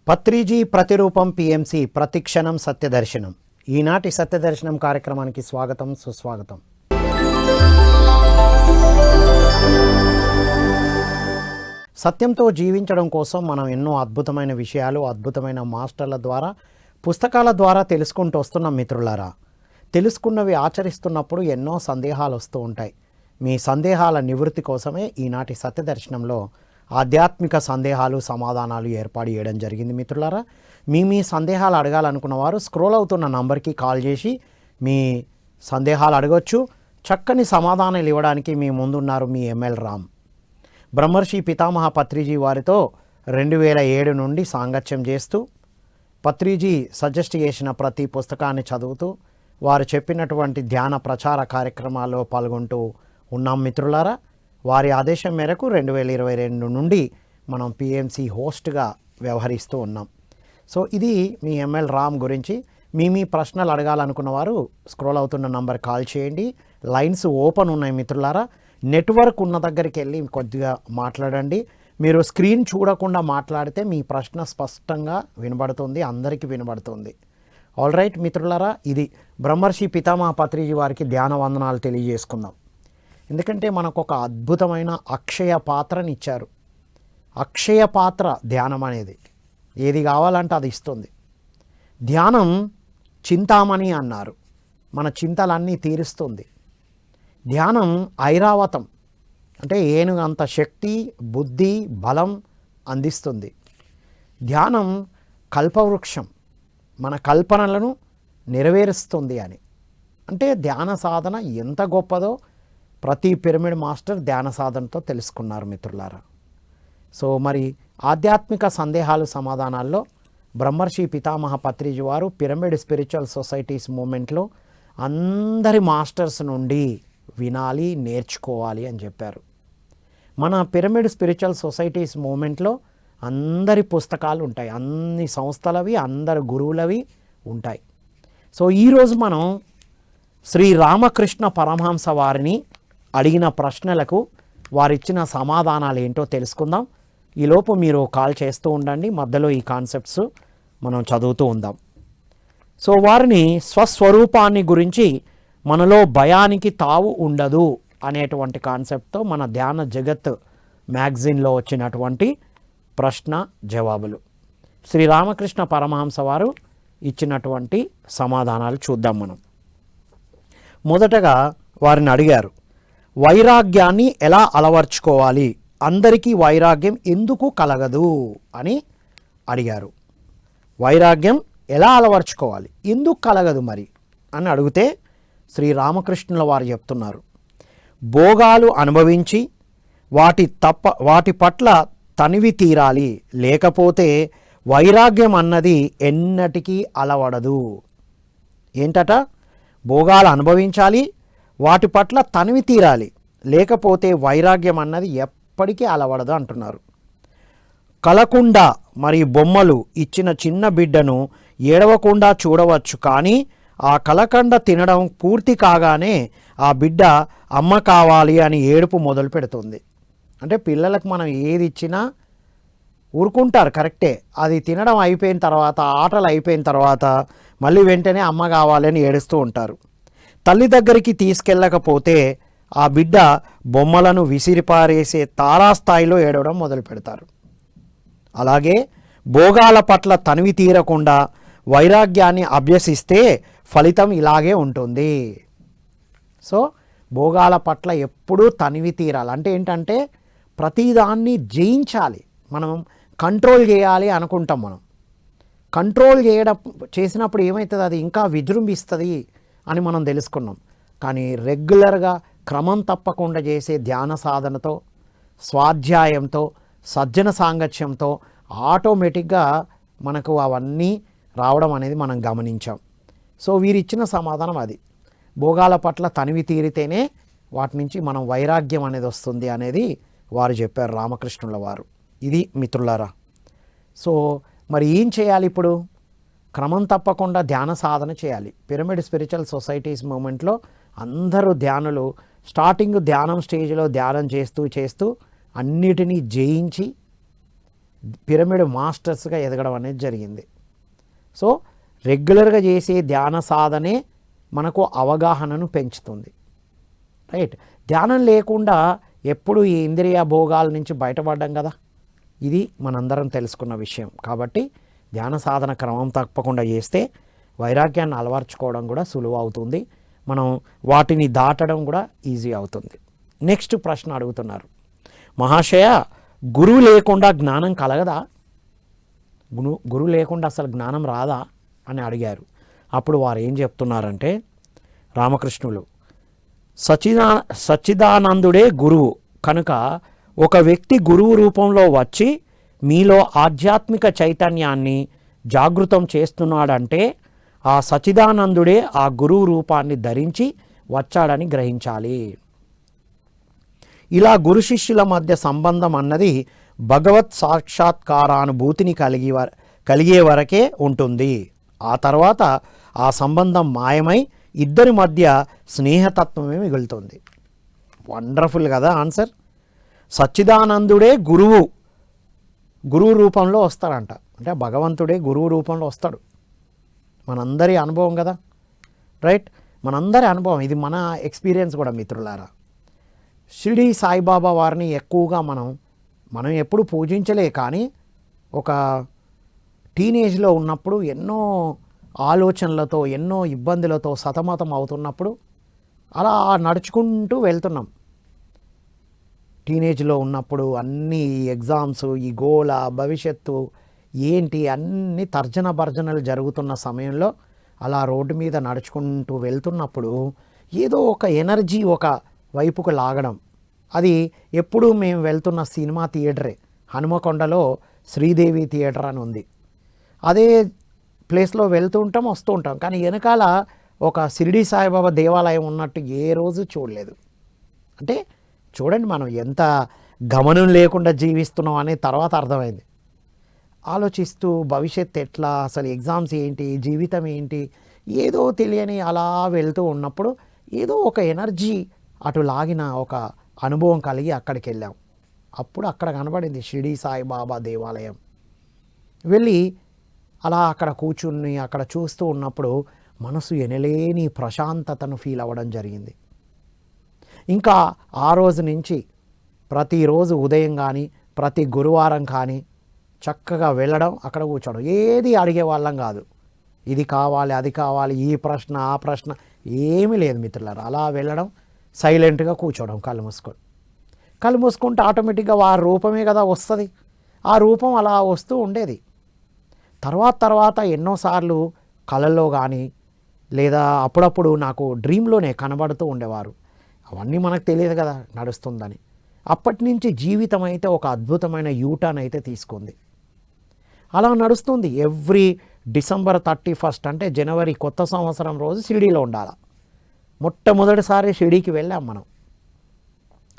పత్రిజీ ప్రతిరూపం పిఎంసి ప్రతిక్షణం సత్యదర్శనం. ఈనాటి సత్యదర్శనం కార్యక్రమానికి స్వాగతం, సుస్వాగతం. సత్యంతో జీవించడం కోసం మనం ఎన్నో అద్భుతమైన విషయాలు అద్భుతమైన మాస్టర్ల ద్వారా పుస్తకాల ద్వారా తెలుసుకుంటూ వస్తున్నాం మిత్రులారా. తెలుసుకున్నవి ఆచరిస్తున్నప్పుడు ఎన్నో సందేహాలు వస్తూ ఉంటాయి. మీ సందేహాల నివృత్తి కోసమే ఈనాటి సత్యదర్శనంలో ఆధ్యాత్మిక సందేహాలు సమాధానాలు ఏర్పాటు చేయడం జరిగింది మిత్రులారా. మీ సందేహాలు అడగాలనుకున్న వారు స్క్రోల్ అవుతున్న నంబర్కి కాల్ చేసి మీ సందేహాలు అడగొచ్చు. చక్కని సమాధానాలు ఇవ్వడానికి మీ ముందున్నారు మీ ఎంఎల్ రామ్. బ్రహ్మర్షి పితామహ పత్రిజీ వారితో 2007 నుండి సాంగత్యం చేస్తూ పత్రిజీ సజెస్ట్ చేసిన ప్రతి పుస్తకాన్ని చదువుతూ వారు చెప్పినటువంటి ధ్యాన ప్రచార కార్యక్రమాల్లో పాల్గొంటూ ఉన్నాం మిత్రులారా. వారి ఆదేశం మేరకు 2022 నుండి మనం పిఎంసి హోస్ట్గా వ్యవహరిస్తూ ఉన్నాం. సో ఇది మీ ఎంఎల్ రామ్ గురించి. మీ ప్రశ్నలు అడగాలనుకున్న వారు స్క్రోల్ అవుతున్న నంబర్ కాల్ చేయండి. లైన్స్ ఓపెన్ ఉన్నాయి మిత్రులారా. నెట్వర్క్ ఉన్న దగ్గరికి వెళ్ళి కొద్దిగా మాట్లాడండి. మీరు స్క్రీన్ చూడకుండా మాట్లాడితే మీ ప్రశ్న స్పష్టంగా వినబడుతుంది, అందరికీ వినబడుతుంది. ఆల్ రైట్ మిత్రులారా, ఇది బ్రహ్మర్షి పితామహ పత్రిజీ వారికి ధ్యాన వందనాలు తెలియజేసుకుందాం. ఎందుకంటే మనకు ఒక అద్భుతమైన అక్షయ పాత్రని ఇచ్చారు. అక్షయ పాత్ర ధ్యానం అనేది ఏది కావాలంటే అది ఇస్తుంది. ధ్యానం చింతామణి అన్నారు, మన చింతలన్నీ తీరుస్తుంది. ధ్యానం ఐరావతం అంటే ఏనుగంత శక్తి బుద్ధి బలం అందిస్తుంది. ధ్యానం కల్పవృక్షం, మన కల్పనలను నెరవేరుస్తుంది అని. అంటే ధ్యాన సాధన ఎంత గొప్పదో ప్రతి పిరమిడ్ మాస్టర్ ధ్యాన సాధనతో తెలుసుకున్నారు మిత్రులారా. సో మరి ఆధ్యాత్మిక సందేహాలు సమాధానాల్లో బ్రహ్మర్షి పితామహ పత్రిజీ వారు పిరమిడ్ స్పిరిచువల్ సొసైటీస్ మూమెంట్లో అందరి మాస్టర్స్ నుండి వినాలి, నేర్చుకోవాలి అని చెప్పారు. మన పిరమిడ్ స్పిరిచువల్ సొసైటీస్ మూమెంట్లో అందరి పుస్తకాలు ఉంటాయి, అన్ని సంస్థలవి అందరు గురువులవి ఉంటాయి. సో ఈరోజు మనం శ్రీ రామకృష్ణ పరమహంస వారిని అడిగిన ప్రశ్నలకు వారిచ్చిన సమాధానాలు ఏంటో తెలుసుకుందాం. ఈలోపు మీరు కాల్ చేస్తూ ఉండండి, మధ్యలో ఈ కాన్సెప్ట్స్ మనం చదువుతూ ఉందాం. సో వారిని స్వస్వరూపాన్ని గురించి మనలో భయానికి తావు ఉండదు అనేటువంటి కాన్సెప్ట్తో మన ధ్యాన జగత్ మ్యాగజైన్లో వచ్చినటువంటి ప్రశ్న జవాబులు శ్రీ రామకృష్ణ పరమహంస వారు ఇచ్చినటువంటి సమాధానాలు చూద్దాం మనం. మొదటగా వారిని అడిగారు, వైరాగ్యాన్ని ఎలా అలవర్చుకోవాలి, అందరికీ వైరాగ్యం ఎందుకు కలగదు అని అడిగారు. వైరాగ్యం ఎలా అలవర్చుకోవాలి, ఎందుకు కలగదు మరి అని అడిగితే శ్రీ రామకృష్ణుల వారు చెప్తున్నారు, భోగాలు అనుభవించి వాటి పట్ల తనివి తీరాలి, లేకపోతే వైరాగ్యం అన్నది ఎన్నటికీ అలవడదు. ఏంటట? భోగాలు అనుభవించాలి, వాటి పట్ల తనివి తీరాలి, లేకపోతే వైరాగ్యం అన్నది ఎప్పటికీ అలవడదు అంటున్నారు. కలకుండా మరి బొమ్మలు ఇచ్చిన చిన్న బిడ్డను ఏడవకుండా చూడవచ్చు, కానీ ఆ కలకండ తినడం పూర్తి కాగానే ఆ బిడ్డ అమ్మ కావాలి అని ఏడుపు మొదలు పెడుతుంది. అంటే పిల్లలకు మనం ఏది ఇచ్చినా ఊరుకుంటారు, కరెక్టే. అది తినడం అయిపోయిన తర్వాత, ఆటలు అయిపోయిన తర్వాత మళ్ళీ వెంటనే అమ్మ కావాలని ఏడుస్తూ ఉంటారు. తల్లి దగ్గరికి తీసుకెళ్ళకపోతే ఆ బిడ్డ బొమ్మలను విసిరిపారేసే తారాస్థాయిలో ఏడవడం మొదలు పెడతారు. అలాగే భోగాల పట్ల తనివి తీరకుండా వైరాగ్యాన్ని అభ్యసిస్తే ఫలితం ఇలాగే ఉంటుంది. సో భోగాల పట్ల ఎప్పుడూ తనివి తీరాలి. అంటే ఏంటంటే ప్రతిదాన్ని జయించాలి, మనం కంట్రోల్ చేయాలి అనుకుంటాం. మనం కంట్రోల్ చేసినప్పుడు ఏమవుతుంది, అది ఇంకా విజృంభిస్తుంది అని మనం తెలుసుకున్నాం. కానీ రెగ్యులర్గా క్రమం తప్పకుండా చేసే ధ్యాన సాధనతో, స్వాధ్యాయంతో, సజ్జన సాంగత్యంతో ఆటోమేటిక్గా మనకు అవన్నీ రావడం అనేది మనం గమనించాం. సో వీరిచ్చిన సమాధానం అది. భోగాల పట్ల తనివి తీరితేనే వాటి నుంచి మనం వైరాగ్యం అనేది వస్తుంది అనేది వారు చెప్పారు, రామకృష్ణుల వారు. ఇది మిత్రులారా. సో మరి ఏం చేయాలి ఇప్పుడు? క్రమం తప్పకుండా ధ్యాన సాధన చేయాలి. పిరమిడ్ స్పిరిచువల్ సొసైటీస్ మూమెంట్లో అందరూ ధ్యానులు స్టార్టింగ్ ధ్యానం స్టేజ్లో ధ్యానం చేస్తూ అన్నిటినీ జయించి పిరమిడ్ మాస్టర్స్గా ఎదగడం అనేది జరిగింది. సో రెగ్యులర్గా చేసే ధ్యాన సాధనే మనకు అవగాహనను పెంచుతుంది. రైట్. ధ్యానం లేకుండా ఎప్పుడు ఈ ఇంద్రియ భోగాల నుంచి బయటపడ్డాం కదా, ఇది మనందరం తెలుసుకున్న విషయం. కాబట్టి ధ్యాన సాధన క్రమం తప్పకుండా చేస్తే వైరాగ్యాన్ని అలవర్చుకోవడం కూడా సులువు అవుతుంది, మనం వాటిని దాటడం కూడా ఈజీ అవుతుంది. నెక్స్ట్ ప్రశ్న అడుగుతున్నారు, మహాశయ గురువు లేకుండా జ్ఞానం కలగదా, గురువు లేకుండా అసలు జ్ఞానం రాదా అని అడిగారు. అప్పుడు వారు ఏం చెప్తున్నారంటే, రామకృష్ణులు సచ్చిదానందుడే గురువు కనుక ఒక వ్యక్తి గురువు రూపంలో వచ్చి మీలో ఆధ్యాత్మిక చైతన్యాన్ని జాగృతం చేస్తున్నాడంటే ఆ సచ్చిదానందుడే ఆ గురువు రూపాన్ని ధరించి వచ్చాడని గ్రహించాలి. ఇలా గురు శిష్యుల మధ్య సంబంధం అన్నది భగవత్ సాక్షాత్కారానుభూతిని కలిగే వరకే ఉంటుంది. ఆ తర్వాత ఆ సంబంధం మాయమై ఇద్దరి మధ్య స్నేహతత్వమే మిగులుతుంది. వండర్ఫుల్ కదా ఆన్సర్. సచ్చిదానందుడే గురువు రూపంలో వస్తాడంట, అంటే భగవంతుడే గురువు రూపంలో వస్తాడు. మనందరి అనుభవం కదా, రైట్, మనందరి అనుభవం ఇది, మన ఎక్స్పీరియన్స్ కూడా మిత్రులారా. షిరిడి సాయిబాబా వారిని ఎక్కువగా మనం ఎప్పుడు పూజించలే, కానీ ఒక టీనేజ్లో ఉన్నప్పుడు ఎన్నో ఆలోచనలతో ఎన్నో ఇబ్బందులతో సతమతం అవుతున్నప్పుడు అలా నడుచుకుంటూ వెళ్తున్నాం. టీనేజ్లో ఉన్నప్పుడు అన్ని ఎగ్జామ్స్, ఈ గోల, భవిష్యత్తు ఏంటి అన్ని తర్జన భర్జనలు జరుగుతున్న సమయంలో అలా రోడ్డు మీద నడుచుకుంటూ వెళ్తున్నప్పుడు ఏదో ఒక ఎనర్జీ ఒక వైపుకు లాగడం. అది ఎప్పుడు మేము వెళ్తున్న సినిమా థియేటరే, హనుమకొండలో శ్రీదేవి థియేటర్ అని ఉంది. అదే ప్లేస్లో వెళ్తూ ఉంటాం, వస్తూ ఉంటాం, కానీ వెనకాల ఒక షిరిడి సాయిబాబా దేవాలయం ఉన్నట్టు ఏ రోజు చూడలేదు. అంటే చూడండి మనం ఎంత గమనం లేకుండా జీవిస్తున్నాం అనే తర్వాత అర్థమైంది. ఆలోచిస్తూ భవిష్యత్తు ఎట్లా, అసలు ఎగ్జామ్స్ ఏంటి, జీవితం ఏంటి, ఏదో తెలియని అలా వెళ్తూ ఉన్నప్పుడు ఏదో ఒక ఎనర్జీ అటు లాగిన ఒక అనుభవం కలిగి అక్కడికి వెళ్ళాం. అప్పుడు అక్కడ కనబడింది షిరిడి సాయిబాబా దేవాలయం. వెళ్ళి అలా అక్కడ కూర్చుని అక్కడ చూస్తూ ఉన్నప్పుడు మనసు ఎనలేని ప్రశాంతతను ఫీల్ అవ్వడం జరిగింది. ఇంకా ఆ రోజు నుంచి ప్రతిరోజు ఉదయం కానీ ప్రతి గురువారం కానీ చక్కగా వెళ్ళడం, అక్కడ కూర్చోవడం, ఏది అడిగే వాళ్ళం కాదు, ఇది కావాలి అది కావాలి ఈ ప్రశ్న ఆ ప్రశ్న ఏమీ లేదు మిత్రులారా. అలా వెళ్ళడం, సైలెంట్గా కూర్చోవడం, కళ్ళు మూసుకుంటే ఆటోమేటిక్గా ఆ రూపమే కదా వస్తుంది. ఆ రూపం అలా వస్తూ ఉండేది. తర్వాత ఎన్నోసార్లు కళల్లో కానీ లేదా అప్పుడప్పుడు నాకు డ్రీమ్లోనే కనబడుతూ ఉండేవారు. అవన్నీ మనకు తెలియదు కదా నడుస్తుందని. అప్పటి నుంచి జీవితం అయితే ఒక అద్భుతమైన యూటర్న్ అయితే తీసుకుంది. అలా నడుస్తుంది. ఎవ్రీ డిసెంబర్ 31 అంటే జనవరి కొత్త సంవత్సరం రోజు షిరిడీలో ఉండాలి. మొట్టమొదటిసారి షిరిడీకి వెళ్ళాం మనం.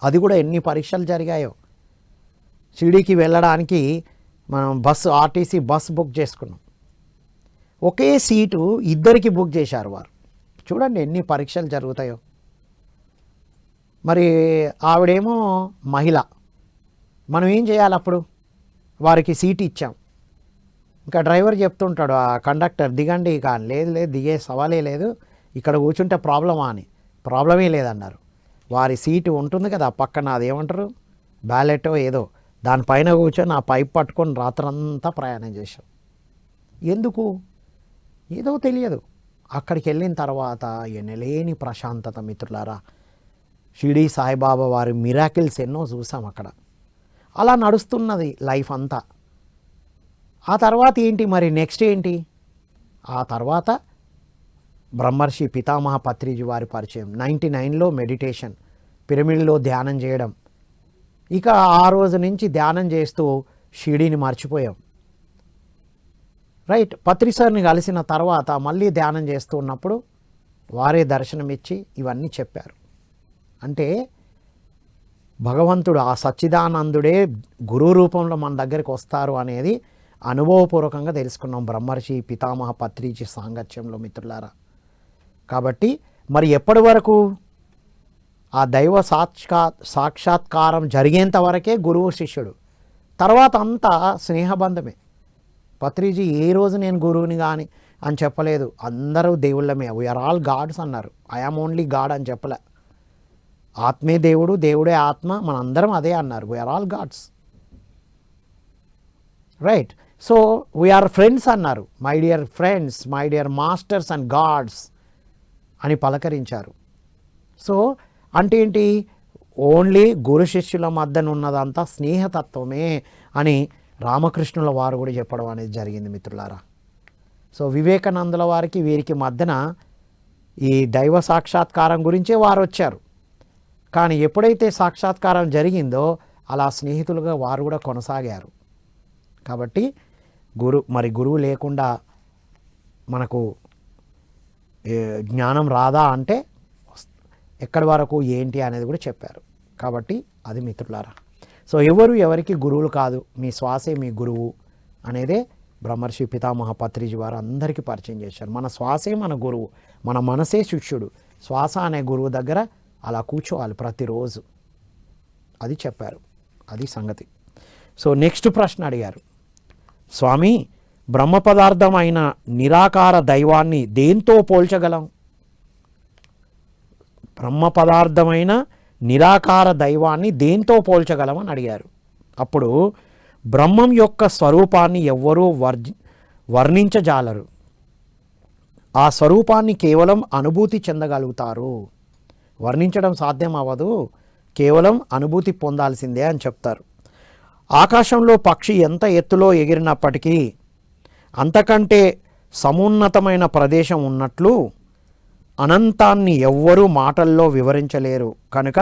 అది కూడా ఎన్ని పరీక్షలు జరిగాయో. షిరిడీకి వెళ్ళడానికి మనం ఆర్టీసీ బస్ బుక్ చేసుకున్నాం. ఒకే సీటు ఇద్దరికి బుక్ చేశారు వారు. చూడండి ఎన్ని పరీక్షలు జరుగుతాయో. మరి ఆవిడేమో మహిళ, మనం ఏం చేయాలి అప్పుడు? వారికి సీటు ఇచ్చాం. ఇంకా డ్రైవర్ చెప్తుంటాడు, ఆ కండక్టర్, దిగండి. ఇక లేదు దిగే సవాలే లేదు, ఇక్కడ కూర్చుంటే ప్రాబ్లమా అని. ప్రాబ్లమే లేదన్నారు. వారి సీటు ఉంటుంది కదా పక్కన, అదేమంటారు బ్యాలెటో ఏదో, దానిపైన కూర్చొని ఆ పైప్ పట్టుకొని రాత్రంతా ప్రయాణం చేశాం. ఎందుకు? ఏదో తెలియదు. అక్కడికి వెళ్ళిన తర్వాత ఎనలేని ప్రశాంతత మిత్రులారా. షిరిడి సాయిబాబా వారి మిరాకిల్స్ ఎన్నో చూసాం అక్కడ. అలా నడుస్తున్నది లైఫ్ అంతా. ఆ తర్వాత ఏంటి మరి, నెక్స్ట్ ఏంటి? ఆ తర్వాత బ్రహ్మర్షి పితామహ పత్రిజీ వారి పరిచయం. 99లో మెడిటేషన్, పిరమిడ్లో ధ్యానం చేయడం. ఇక ఆ రోజు నుంచి ధ్యానం చేస్తూ షిరిడీని మర్చిపోయాం. రైట్. పత్రి సార్ని కలిసిన తర్వాత మళ్ళీ ధ్యానం చేస్తూ ఉన్నప్పుడు వారే దర్శనమిచ్చి ఇవన్నీ చెప్పారు. అంటే భగవంతుడు, ఆ సచ్చిదానందుడే గురువు రూపంలో మన దగ్గరికి వస్తారు అనేది అనుభవపూర్వకంగా తెలుసుకున్నాం బ్రహ్మర్షి పితామహ పత్రిజీ సాంగత్యంలో మిత్రులారా. కాబట్టి మరి ఎప్పటి వరకు? ఆ దైవ సాక్షాత్కారం జరిగేంత వరకే గురువు శిష్యుడు. తర్వాత అంతా స్నేహబంధమే. పత్రిజీ ఏ రోజు నేను గురువుని కానీ అని చెప్పలేదు. అందరూ దేవుళ్ళమే, వీఆర్ ఆల్ గాడ్స్ అన్నారు. ఐఆమ్ ఓన్లీ గాడ్ అని చెప్పలే. ఆత్మే దేవుడు, దేవుడే ఆత్మ, మనందరం అదే అన్నారు. We are all gods, right? So we are friends అన్నారు. My dear friends, my dear masters and gods అని పలకరించారు. సో అంటే ఏంటి? ఓన్లీ గురు శిష్యుల మధ్యన ఉన్నదంతా స్నేహతత్వమే అని రామకృష్ణుల వారు కూడా చెప్పడం అనేది జరిగింది మిత్రులారా. సో వివేకానందుల వారికి వీరికి మధ్యన ఈ దైవ సాక్షాత్కారం గురించే వారు వచ్చారు. కానీ ఎప్పుడైతే సాక్షాత్కారం జరిగిందో అలా స్నేహితులుగా వారు కూడా కొనసాగారు. కాబట్టి గురువు లేకుండా మనకు జ్ఞానం రాదా అంటే ఎక్కడి వరకు ఏంటి అనేది కూడా చెప్పారు. కాబట్టి అది మిత్రులారా. సో ఎవరికి గురువులు కాదు, మీ శ్వాసే మీ గురువు అనేదే బ్రహ్మర్షి పితామహ పత్రిజీ వారు అందరికీ పరిచయం చేశారు. మన శ్వాసే మన గురువు, మన మనసే శిష్యుడు. శ్వాస అనే గురువు దగ్గర అలా కూర్చోవాలి ప్రతిరోజు, అది చెప్పారు. అది సంగతి. సో నెక్స్ట్ ప్రశ్న అడిగారు, స్వామి బ్రహ్మ పదార్థం అయిన నిరాకార దైవాన్ని దేంతో పోల్చగలం? బ్రహ్మ పదార్థమైన నిరాకార దైవాన్ని దేంతో పోల్చగలం అని అడిగారు. అప్పుడు బ్రహ్మం యొక్క స్వరూపాన్ని ఎవ్వరూ వర్ణించజాలరు. ఆ స్వరూపాన్ని కేవలం అనుభూతి చెందగలుగుతారు. వర్ణించడం సాధ్యం అవ్వదు, కేవలం అనుభూతి పొందాల్సిందే అని చెప్తారు. ఆకాశంలో పక్షి ఎంత ఎత్తులో ఎగిరినప్పటికీ అంతకంటే సమున్నతమైన ప్రదేశం ఉన్నట్లు అనంతాన్ని ఎవ్వరూ మాటల్లో వివరించలేరు. కనుక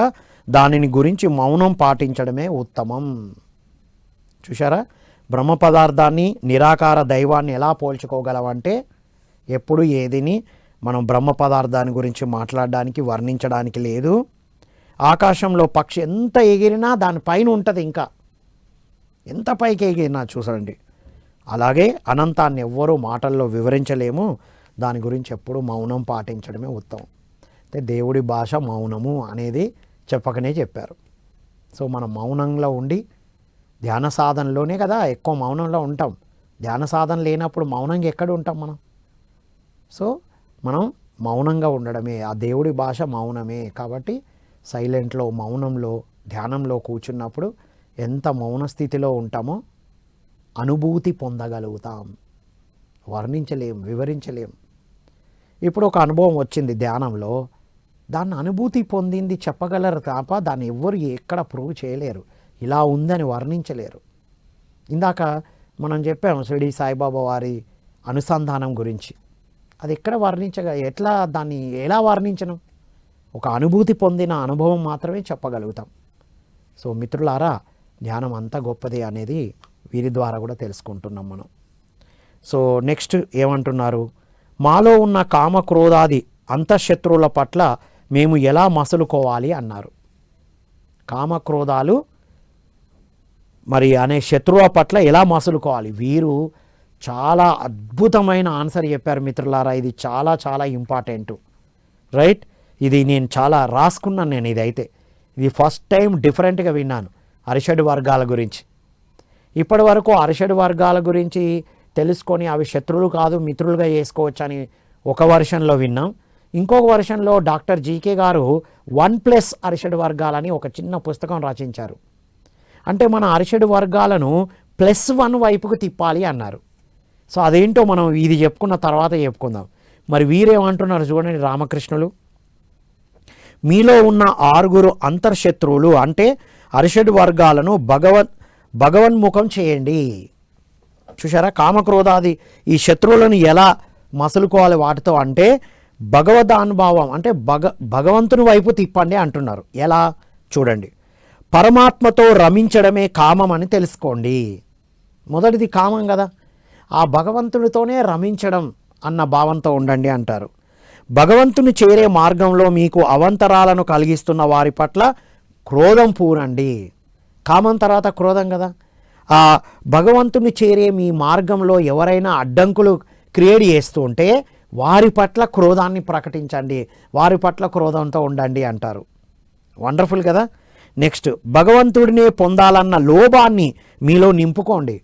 దానిని గురించి మౌనం పాటించడమే ఉత్తమం. చూశారా? బ్రహ్మ పదార్థాన్ని నిరాకార దైవాన్ని ఎలా పోల్చుకోగలవంటే, ఎప్పుడు ఏదిని మనం బ్రహ్మ పదార్థాన్ని గురించి మాట్లాడడానికి వర్ణించడానికి లేదు. ఆకాశంలో పక్షి ఎంత ఎగిరినా దానిపైన ఉంటుంది, ఇంకా ఎంత పైకి ఎగిరినా చూసండి. అలాగే అనంతాన్ని ఎవ్వరూ మాటల్లో వివరించలేము, దాని గురించి ఎప్పుడు మౌనం పాటించడమే ఉత్తమం. అంటే దేవుడి భాష మౌనము అనేది చెప్పకనే చెప్పారు. సో మనం మౌనంలో ఉండి ధ్యాన సాధనలోనే కదా ఎక్కువ మౌనంలో ఉంటాం. ధ్యాన సాధన లేనప్పుడు మౌనంగా ఎక్కడ ఉంటాం మనం? సో మనం మౌనంగా ఉండడమే, ఆ దేవుడి భాష మౌనమే. కాబట్టి సైలెంట్లో, మౌనంలో, ధ్యానంలో కూర్చున్నప్పుడు ఎంత మౌన స్థితిలో ఉంటామో అనుభూతి పొందగలుగుతాం. వర్ణించలేం, వివరించలేం. ఇప్పుడు ఒక అనుభవం వచ్చింది ధ్యానంలో, దాన్ని అనుభూతి పొందింది చెప్పగలరు తప్ప దాన్ని ఎవ్వరు ఎక్కడ ప్రూవ్ చేయలేరు, ఇలా ఉందని వర్ణించలేరు. ఇందాక మనం చెప్పాము షిరిడి సాయిబాబా వారి అనుసంధానం గురించి. అది ఎక్కడ ఎట్లా దాన్ని ఎలా వర్ణించను? ఒక అనుభూతి పొందిన అనుభవం మాత్రమే చెప్పగలుగుతాం. సో మిత్రులారా, ధ్యానం అంత గొప్పది అనేది వీరి ద్వారా కూడా తెలుసుకుంటున్నాం మనం. సో నెక్స్ట్ ఏమంటున్నారు, మాలో ఉన్న కామ క్రోధాది అంతఃశత్రువుల పట్ల మేము ఎలా మసలుకోవాలి అన్నారు. కామక్రోధాలు మరి అనే శత్రువుల పట్ల ఎలా మసలుకోవాలి? వీరు చాలా అద్భుతమైన ఆన్సర్ చెప్పారు మిత్రులారా. ఇది చాలా చాలా ఇంపార్టెంట్, రైట్? ఇది నేను చాలా రాసుకున్నాను. నేను ఇది ఫస్ట్ టైం డిఫరెంట్గా విన్నాను అరిషడ్ వర్గాల గురించి. ఇప్పటి వరకు అరిషడ్ వర్గాల గురించి తెలుసుకొని అవి శత్రువులు కాదు మిత్రులుగా చేసుకోవచ్చు అని ఒక వర్షన్లో విన్నాం. ఇంకొక వర్షన్లో డాక్టర్ జీకే గారు 1+ అరిషడ్ వర్గాలని ఒక చిన్న పుస్తకం రచించారు. అంటే మన అరిషడ్ వర్గాలను +1 వైపుకు తిప్పాలి అన్నారు. సో అదేంటో మనం ఇది చెప్పుకున్న తర్వాత చెప్పుకుందాం. మరి వీరేమంటున్నారు చూడండి రామకృష్ణులు, మీలో ఉన్న 6 అంతర్శత్రువులు అంటే అరిషడ్ వర్గాలను భగవన్ముఖం చేయండి. చూసారా? కామక్రోధాది ఈ శత్రువులను ఎలా మసలుకోవాలి వాటితో అంటే భగవదానుభావం అంటే భగవంతుని వైపు తిప్పండి అంటున్నారు. ఎలా చూడండి, పరమాత్మతో రమించడమే కామం అని తెలుసుకోండి. మొదటిది కామం కదా, ఆ భగవంతునితోనే రమించడం అన్న భావంతో ఉండండి అంటారు. భగవంతుని చేరే మార్గంలో మీకు అవంతరాలను కలిగిస్తున్న వారి పట్ల క్రోధం పూనండి. కామం తర్వాత క్రోధం కదా. ఆ భగవంతుని చేరే మీ మార్గంలో ఎవరైనా అడ్డంకులు క్రియేట్ చేస్తూ ఉంటే వారి పట్ల క్రోధాన్ని ప్రకటించండి, వారి పట్ల క్రోధంతో ఉండండి అంటారు. వండర్ఫుల్ కదా. నెక్స్ట్ భగవంతుడినే పొందాలన్న లోభాన్ని మీలో నింపుకోండి.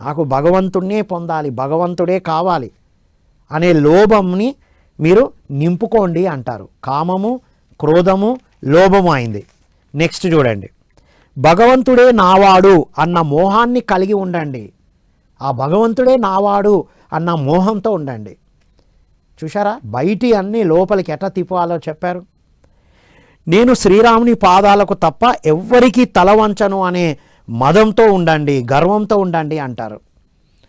నాకు భగవంతుడినే పొందాలి, భగవంతుడే కావాలి అనే లోభంని మీరు నింపుకోండి అంటారు. కామము, క్రోధము, లోభము అయింది. నెక్స్ట్ చూడండి, భగవంతుడే నావాడు అన్న మోహాన్ని కలిగి ఉండండి. ఆ భగవంతుడే నావాడు అన్న మోహంతో ఉండండి. చూసారా, బయటి అన్నీ లోపలికి ఎట్లా తిప్పాలో చెప్పారు. నేను శ్రీరాముని పాదాలకు తప్ప ఎవ్వరికీ తల వంచను అనే మదంతో ఉండండి, గర్వంతో ఉండండి అంటారు.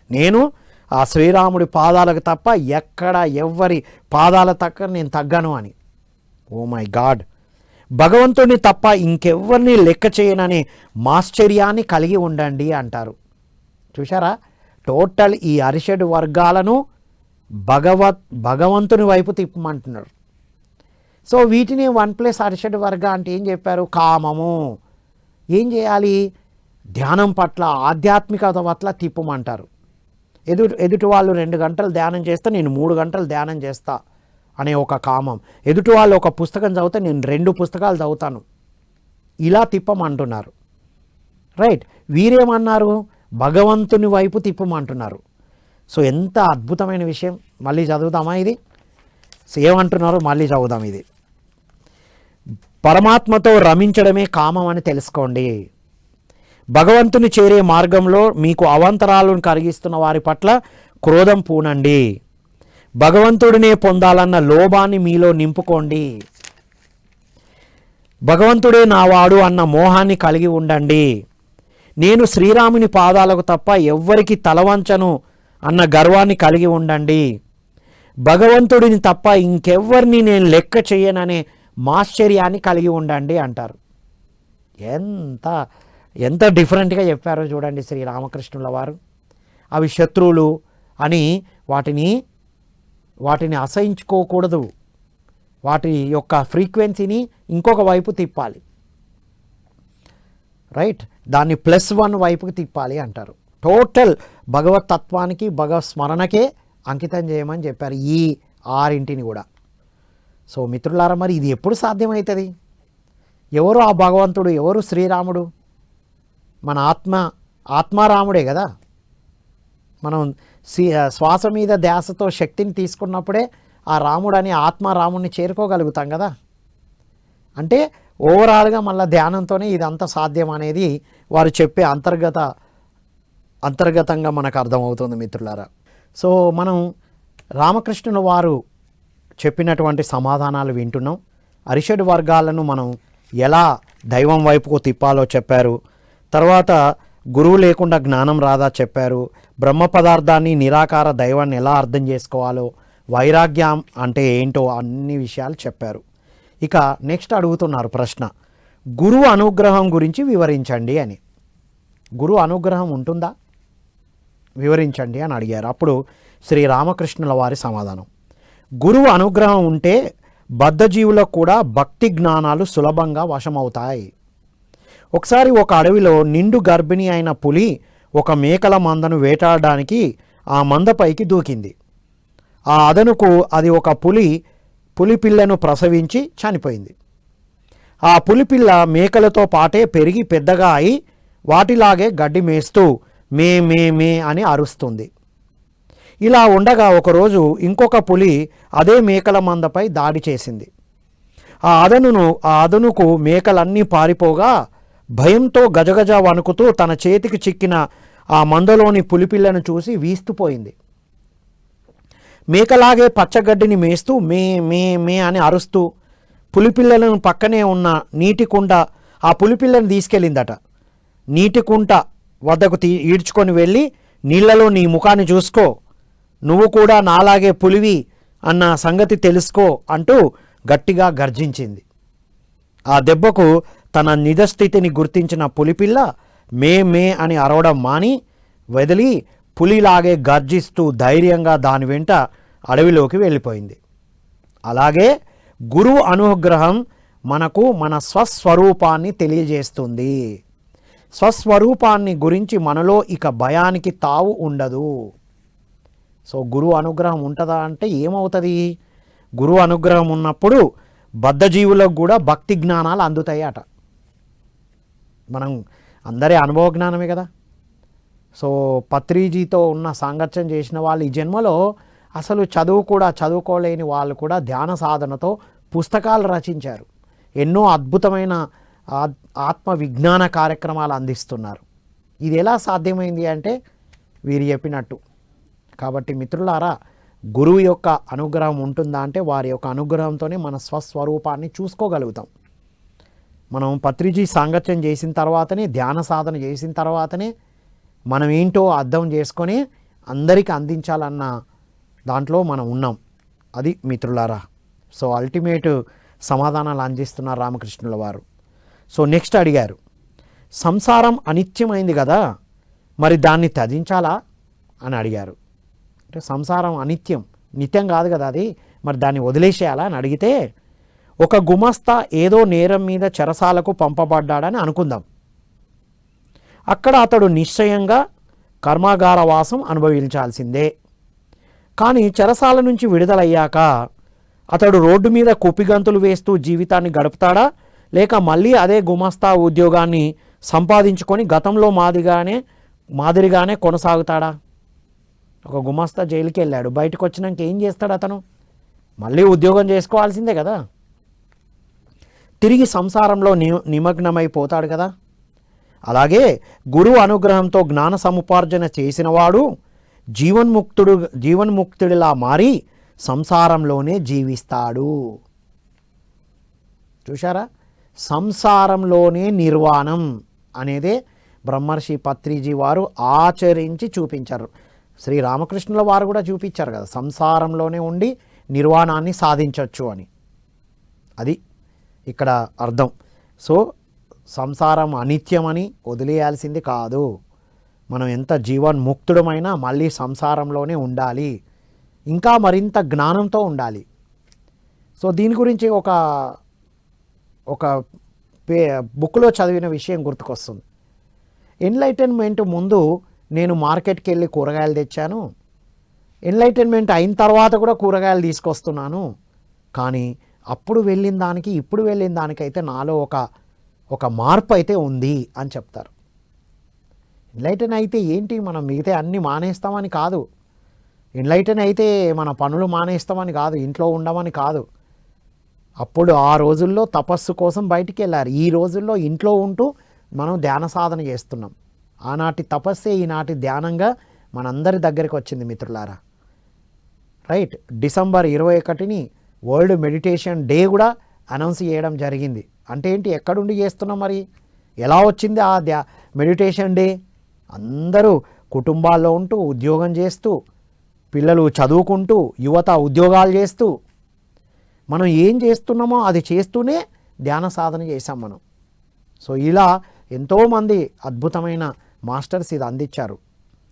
నేను ఆ శ్రీరాముడి పాదాలకు తప్ప ఎక్కడ ఎవ్వరి పాదాల తక్క నేను తగ్గను అని. ఓ మై గాడ్, భగవంతుని తప్ప ఇంకెవ్వరిని లెక్క చేయననే మాశ్చర్యాన్ని కలిగి ఉండండి అంటారు. చూసారా, టోటల్ ఈ అరిషడ్ వర్గాలను భగవంతుని వైపు తిప్పమంటున్నారు. సో వీటిని 1+ అరిషడ్ వర్గ అంటే ఏం చెప్పారు? కామము. ఏం చేయాలి? ధ్యానం పట్ల, ఆధ్యాత్మికత పట్ల తిప్పమంటారు. ఎదుటి వాళ్ళు 2 గంటలు ధ్యానం చేస్తే నేను 3 గంటలు ధ్యానం చేస్తా అనే ఒక కామం. ఎదుటి వాళ్ళు ఒక పుస్తకం చదివితే నేను 2 పుస్తకాలు చదువుతాను, ఇలా తిప్పమంటున్నారు. రైట్, వీరేమన్నారు? భగవంతుని వైపు తిప్పమంటున్నారు. సో ఎంత అద్భుతమైన విషయం. మళ్ళీ చదువుదామా ఇది? ఏమంటున్నారో మళ్ళీ చదువుదాం. ఇది పరమాత్మతో రమించడమే కామం అని తెలుసుకోండి. భగవంతుని చేరే మార్గంలో మీకు అవాంతరాలను కలిగిస్తున్న వారి పట్ల క్రోధం పూనండి. భగవంతుడినే పొందాలన్న లోభాన్ని మీలో నింపుకోండి. భగవంతుడే నావాడు అన్న మోహాన్ని కలిగి ఉండండి. నేను శ్రీరాముని పాదాలకు తప్ప ఎవ్వరికి తలవంచను అన్న గర్వాన్ని కలిగి ఉండండి. భగవంతుడిని తప్ప ఇంకెవ్వరిని నేను లెక్క చేయననే మాశ్చర్యాన్ని కలిగి ఉండండి అంటారు. ఎంత డిఫరెంట్గా చెప్పారో చూడండి శ్రీరామకృష్ణుల వారు. అవి శత్రువులు అని వాటిని అసహించుకోకూడదు. వాటి యొక్క ఫ్రీక్వెన్సీని ఇంకొక వైపు తిప్పాలి. రైట్, దాన్ని +1 వైపుకి తిప్పాలి అంటారు. టోటల్ భగవత్ తత్వానికి, భగవత్ స్మరణకే అంకితం చేయమని చెప్పారు ఈ 6 కూడా. సో మిత్రులారా, మరి ఇది ఎప్పుడు సాధ్యమవుతుంది? ఎవరు ఆ భగవంతుడు? ఎవరు శ్రీరాముడు? మన ఆత్మారాముడే కదా. మనం శ్వాస మీద ధ్యాసతో శక్తిని తీసుకున్నప్పుడే ఆ రాముడు అని ఆత్మారాముడిని చేరుకోగలుగుతాం కదా. అంటే ఓవరాల్గా మళ్ళీ ధ్యానంతోనే ఇదంతా సాధ్యం అనేది వారు చెప్పే అంతర్గతంగా మనకు అర్థమవుతుంది మిత్రులారా. సో మనం రామకృష్ణుల వారు చెప్పినటువంటి సమాధానాలు వింటున్నాం. అరిషడ్ వర్గాలను మనం ఎలా దైవం వైపుకు తిప్పాలో చెప్పారు. తర్వాత గురువు లేకుండా జ్ఞానం రాదా చెప్పారు. బ్రహ్మ పదార్థాన్ని, నిరాకార దైవాన్ని ఎలా అర్థం చేసుకోవాలో, వైరాగ్యం అంటే ఏంటో అన్ని విషయాలు చెప్పారు. ఇక నెక్స్ట్ అడుగుతున్నారు ప్రశ్న, గురువు అనుగ్రహం గురించి వివరించండి అని. గురువు అనుగ్రహం ఉంటుందా? వివరించండి అని అడిగారు. అప్పుడు శ్రీరామకృష్ణుల వారి సమాధానం, గురువు అనుగ్రహం ఉంటే బద్ధజీవులకు కూడా భక్తి జ్ఞానాలు సులభంగా వశమవుతాయి. ఒకసారి ఒక అడవిలో నిండు గర్భిణి అయిన పులి ఒక మేకల మందను వేటాడడానికి ఆ మందపైకి దూకింది. ఆ అదనుకు అది ఒక పులిపిల్లను ప్రసవించి చనిపోయింది. ఆ పులిపిల్ల మేకలతో పాటే పెరిగి పెద్దగా అయి వాటిలాగే గడ్డి మేస్తూ మే మే మే అని అరుస్తుంది. ఇలా ఉండగా ఒకరోజు ఇంకొక పులి అదే మేకల మందపై దాడి చేసింది. ఆ అదనుకు మేకలన్నీ పారిపోగా భయంతో గజగజ వణుకుతూ తన చేతికి చిక్కిన ఆ మందలోని పులిపిల్లను చూసి వీస్తుపోయింది. మేకలాగే పచ్చగడ్డిని మేస్తూ మే మే మే అని అరుస్తూ పులిపిల్లను పక్కనే ఉన్న నీటి కుంట, ఆ పులిపిల్లను తీసుకెళ్ళిందట. నీటి కుంట వద్దకు ఈడ్చుకొని వెళ్ళి, నీళ్లలో నీ ముఖాన్ని చూసుకో, నువ్వు కూడా నాలాగే పులివి అన్న సంగతి తెలుసుకో అంటూ గట్టిగా గర్జించింది. ఆ దెబ్బకు తన నిజస్థితిని గుర్తించిన పులిపిల్ల మే మే అని అరవడం మాని వదిలి పులిలాగే గర్జిస్తూ ధైర్యంగా దాని వెంట అడవిలోకి వెళ్ళిపోయింది. అలాగే గురువు అనుగ్రహం మనకు మన స్వస్వరూపాన్ని తెలియజేస్తుంది. స్వస్వరూపాన్ని గురించి మనలో ఇక భయానికి తావు ఉండదు. సో గురువు అనుగ్రహం ఉంటుందా అంటే ఏమవుతుంది? గురువు అనుగ్రహం ఉన్నప్పుడు బద్ధజీవులకు కూడా భక్తి జ్ఞానాలు అందుతాయి అట. మనం అందరి అనుభవ జ్ఞానమే కదా. సో పత్రిజీతో ఉన్న సాంగత్యం చేసిన వాళ్ళు ఈ జన్మలో అసలు చదువు కూడా చదువుకోలేని వాళ్ళు కూడా ధ్యాన సాధనతో పుస్తకాలు రచించారు. ఎన్నో అద్భుతమైన ఆత్మ విజ్ఞాన కార్యక్రమాలు అందిస్తున్నారు. ఇది ఎలా సాధ్యమైంది అంటే వీరు చెప్పినట్టు. కాబట్టి మిత్రులారా, గురువు యొక్క అనుగ్రహం ఉంటుందా అంటే వారి యొక్క అనుగ్రహంతోనే మన స్వస్వరూపాన్ని చూసుకోగలుగుతాం. మనం పత్రిజీ సాంగత్యం చేసిన తర్వాతనే, ధ్యాన సాధన చేసిన తర్వాతనే మనం ఏంటో అర్థం చేసుకొని అందరికీ అందించాలన్న దాంట్లో మనం ఉన్నాం. అది మిత్రులారా. సో అల్టిమేట్ సమాధానాలు అందిస్తున్నారు రామకృష్ణుల వారు. సో నెక్స్ట్ అడిగారు, సంసారం అనిత్యమైంది కదా, మరి దాన్ని త్యజించాలా అని అడిగారు. అంటే సంసారం అనిత్యం, నిత్యం కాదు కదా అది, మరి దాన్ని వదిలేసేయాలా అని అడిగితే, ఒక గుమస్తా ఏదో నేరం మీద చెరసాలకు పంపబడ్డాడని అనుకుందాం. అక్కడ అతడు నిశ్చయంగా కర్మాగార వాసం అనుభవించాల్సిందే. కానీ చెరసాల నుంచి విడుదలయ్యాక అతడు రోడ్డు మీద కుప్పిగంతులు వేస్తూ జీవితాన్ని గడుపుతాడా, లేక మళ్ళీ అదే గుమస్తా ఉద్యోగాన్ని సంపాదించుకొని గతంలో మాదిరిగానే కొనసాగుతాడా? ఒక గుమస్తా జైలుకి వెళ్ళాడు, బయటకు వచ్చినాక ఏం చేస్తాడు అతను? మళ్ళీ ఉద్యోగం చేసుకోవాల్సిందే కదా, తిరిగి సంసారంలో నిమగ్నమైపోతాడు కదా. అలాగే గురువు అనుగ్రహంతో జ్ఞాన సముపార్జన చేసినవాడు జీవన్ముక్తుడిలా మారి సంసారంలోనే జీవిస్తాడు. చూశారా, సంసారంలోనే నిర్వాణం అనేదే బ్రహ్మర్షి పత్రిజీ వారు ఆచరించి చూపించారు. శ్రీరామకృష్ణుల వారు కూడా చూపించారు కదా, సంసారంలోనే ఉండి నిర్వాణాన్ని సాధించవచ్చు అని. అది ఇక్కడ అర్థం. సో సంసారం అనిత్యమని వదిలేయాల్సింది కాదు. మనం ఎంత జీవన్ముక్తుడమైనా మళ్ళీ సంసారంలోనే ఉండాలి, ఇంకా మరింత జ్ఞానంతో ఉండాలి. సో దీని గురించి ఒక బుక్లో చదివిన విషయం గుర్తుకొస్తుంది. ఎన్లైటన్మెంట్ ముందు నేను మార్కెట్కి వెళ్ళి కూరగాయలు తెచ్చాను, ఎన్లైటన్మెంట్ అయిన తర్వాత కూడా కూరగాయలు తీసుకొస్తున్నాను, కానీ అప్పుడు వెళ్ళిన దానికి ఇప్పుడు వెళ్ళిన దానికైతే నాలో ఒక మార్పు అయితే ఉంది అని చెప్తారు. ఎన్లైటన్ అయితే ఏంటి, మనం మిగతా అన్నీ మానేస్తామని కాదు. ఎన్లైటన్ అయితే మన పనులు మానేస్తామని కాదు, ఇంట్లో ఉండమని కాదు. అప్పుడు ఆ రోజుల్లో తపస్సు కోసం బయటికి వెళ్ళారు, ఈ రోజుల్లో ఇంట్లో ఉంటూ మనం ధ్యాన సాధన చేస్తున్నాం. ఆనాటి తపస్సే ఈనాటి ధ్యానంగా మనందరి దగ్గరికి వచ్చింది మిత్రులారా. రైట్, డిసెంబర్ 21ని వరల్డ్ మెడిటేషన్ డే కూడా అనౌన్స్ చేయడం జరిగింది. అంటే ఏంటి, ఎక్కడుండి చేస్తున్నాం, మరి ఎలా వచ్చింది ఆ మెడిటేషన్ డే? అందరూ కుటుంబాల్లో ఉంటూ, ఉద్యోగం చేస్తూ, పిల్లలు చదువుకుంటూ, యువత ఉద్యోగాలు చేస్తూ, మనం ఏం చేస్తున్నామో అది చేస్తూనే ధ్యాన సాధన చేశాం మనం. సో ఇలా ఎంతోమంది అద్భుతమైన మాస్టర్స్ ఇది అందించారు.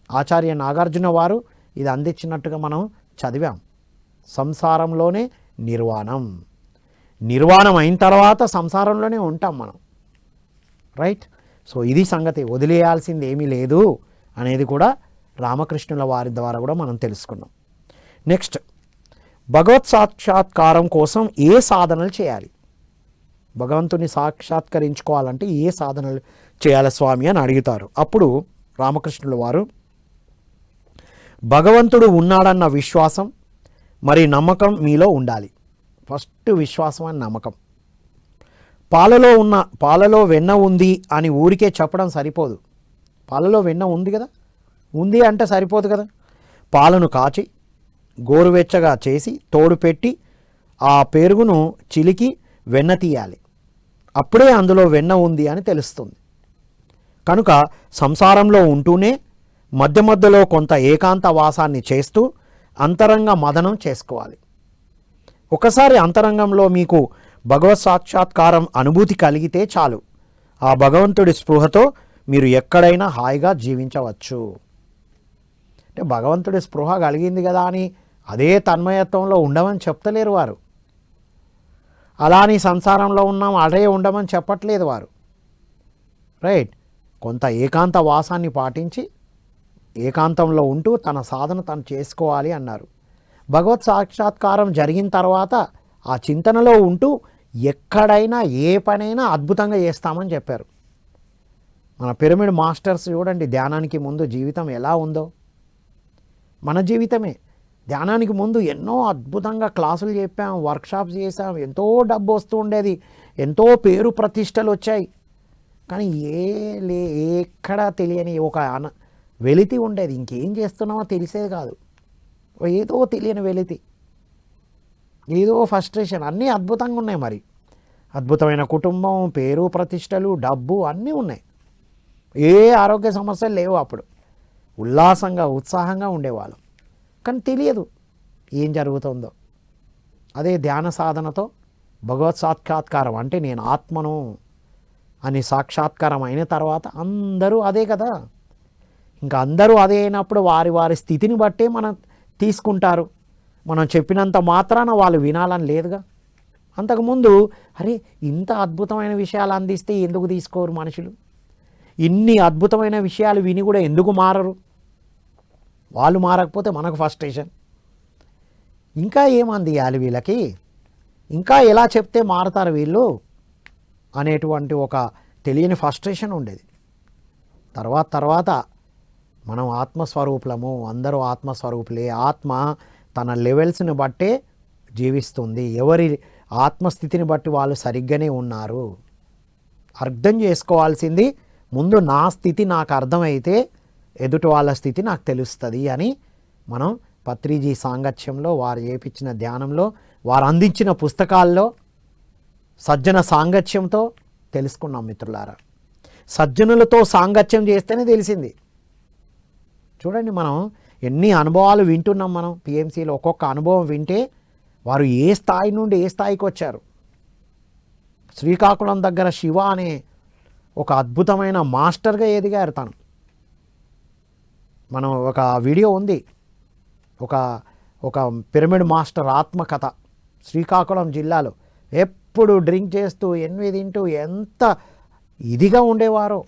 ఆచార్య నాగార్జున వారు ఇది అందించినట్టుగా మనం చదివాం. సంసారంలోనే నిర్వాణం అయిన తర్వాత సంసారంలోనే ఉంటాం మనం. రైట్. సో ఇది సంగతి, వదిలేయాల్సింది ఏమీ లేదు అనేది కూడా రామకృష్ణుల వారి ద్వారా కూడా మనం తెలుసుకున్నాం. నెక్స్ట్, భగవత్ సాక్షాత్కారం కోసం ఏ సాధనలు చేయాలి? భగవంతుని సాక్షాత్కరించుకోవాలంటే ఏ సాధనలు చేయాలి స్వామి అని అడుగుతారు. అప్పుడు రామకృష్ణుల వారు, భగవంతుడు ఉన్నాడన్న విశ్వాసం మరి నమ్మకం మీలో ఉండాలి. ఫస్ట్ విశ్వాసం అని నమ్మకం. పాలలో వెన్న ఉంది అని ఊరికే చెప్పడం సరిపోదు. పాలలో వెన్న ఉంది కదా, ఉంది అంటే సరిపోదు కదా. పాలను కాచి గోరువెచ్చగా చేసి తోడు పెట్టి ఆ పెరుగును చిలికి వెన్న తీయాలి. అప్పుడే అందులో వెన్న ఉంది అని తెలుస్తుంది. కనుక సంసారంలో ఉంటూనే మధ్య మధ్యలో కొంత ఏకాంత వాసాన్ని చేస్తూ అంతరంగ మదనం చేసుకోవాలి. ఒకసారి అంతరంగంలో మీకు భగవత్ సాక్షాత్కారం అనుభూతి కలిగితే చాలు, ఆ భగవంతుడి స్పృహతో మీరు ఎక్కడైనా హాయిగా జీవించవచ్చు. అంటే భగవంతుడి స్పృహ కలిగింది కదా అని అదే తన్మయత్వంలో ఉండమని చెప్తలేరు వారు. అలా అని సంసారంలో ఉన్నాం అదే ఉండమని చెప్పట్లేదు వారు. రైట్. కొంత ఏకాంత వాసాన్ని పాటించి ఏకాంతంలో ఉంటూ తన సాధన తను చేసుకోవాలి అన్నారు. భగవత్ సాక్షాత్కారం జరిగిన తర్వాత ఆ చింతనలో ఉంటూ ఎక్కడైనా ఏ పనైనా అద్భుతంగా చేస్తామని చెప్పారు. మన పిరమిడ్ మాస్టర్స్ చూడండి, ధ్యానానికి ముందు జీవితం ఎలా ఉందో. మన జీవితమే ధ్యానానికి ముందు ఎన్నో అద్భుతంగా క్లాసులు చెప్పాం, వర్క్షాప్స్ చేసాం, ఎంతో డబ్బు వస్తూ ఉండేది, ఎంతో పేరు ప్రతిష్టలు వచ్చాయి. కానీ ఎక్కడా తెలియని ఒక వెలితి ఉండేది. ఇంకేం చేస్తున్నామో తెలిసేది కాదు. ఏదో తెలియని వెలితి, ఏదో ఫ్రస్ట్రేషన్. అన్నీ అద్భుతంగా ఉన్నాయి. మరి అద్భుతమైన కుటుంబం, పేరు ప్రతిష్టలు, డబ్బు అన్నీ ఉన్నాయి. ఏ ఆరోగ్య సమస్యలు లేవు. అప్పుడు ఉల్లాసంగా ఉత్సాహంగా ఉండేవాళ్ళం. కానీ తెలియదు ఏం జరుగుతుందో. అదే ధ్యాన సాధనతో భగవత్ సాక్షాత్కారం అంటే నేను ఆత్మను అని సాక్షాత్కారం అయిన తర్వాత అందరూ అదే కదా. ఇంకా అందరూ అదే అయినప్పుడు వారి వారి స్థితిని బట్టే మనం తీసుకుంటారు. మనం చెప్పినంత మాత్రాన వాళ్ళు వినాలని లేదుగా. అంతకుముందు అరే ఇంత అద్భుతమైన విషయాలు అందిస్తే ఎందుకు తీసుకోరు మనుషులు? ఇన్ని అద్భుతమైన విషయాలు విని కూడా ఎందుకు మారరు? వాళ్ళు మారకపోతే మనకు ఫ్రస్ట్రేషన్. ఇంకా ఏమందియాలి వీళ్ళకి, ఇంకా ఎలా చెప్తే మారుతారు వీళ్ళు అనేటువంటి ఒక తెలియని ఫ్రస్ట్రేషన్ ఉండేది. తర్వాత మనం ఆత్మస్వరూపులము, అందరూ ఆత్మస్వరూపులే. ఆత్మ తన లెవెల్స్ని బట్టే జీవిస్తుంది. ఎవరి ఆత్మస్థితిని బట్టి వాళ్ళు సరిగ్గానే ఉన్నారు. అర్థం చేసుకోవాల్సింది ముందు నా స్థితి నాకు అర్థమైతే ఎదుటి వాళ్ళ స్థితి నాకు తెలుస్తుంది అని మనం పత్రిజీ సాంగత్యంలో, వారు చేపించిన ధ్యానంలో, వారు అందించిన పుస్తకాల్లో, సజ్జన సాంగత్యంతో తెలుసుకున్నాం మిత్రులారా. సజ్జనులతో సాంగత్యం చేస్తేనే తెలిసింది. చూడండి, మనం ఎన్ని అనుభవాలు వింటున్నాం. మనం పిఎంసీలో ఒక్కొక్క అనుభవం వింటే వారు ఏ స్థాయి నుండి ఏ స్థాయికి వచ్చారు. శ్రీకాకుళం దగ్గర శివ అనే ఒక అద్భుతమైన మాస్టర్గా ఎదిగారు తను. మనం ఒక వీడియో ఉంది, ఒక పిరమిడ్ మాస్టర్ ఆత్మకథ. శ్రీకాకుళం జిల్లాలో ఎప్పుడు డ్రింక్ చేస్తూ 8 తింటూ ఎంత ఇదిగా ఉండేవారో.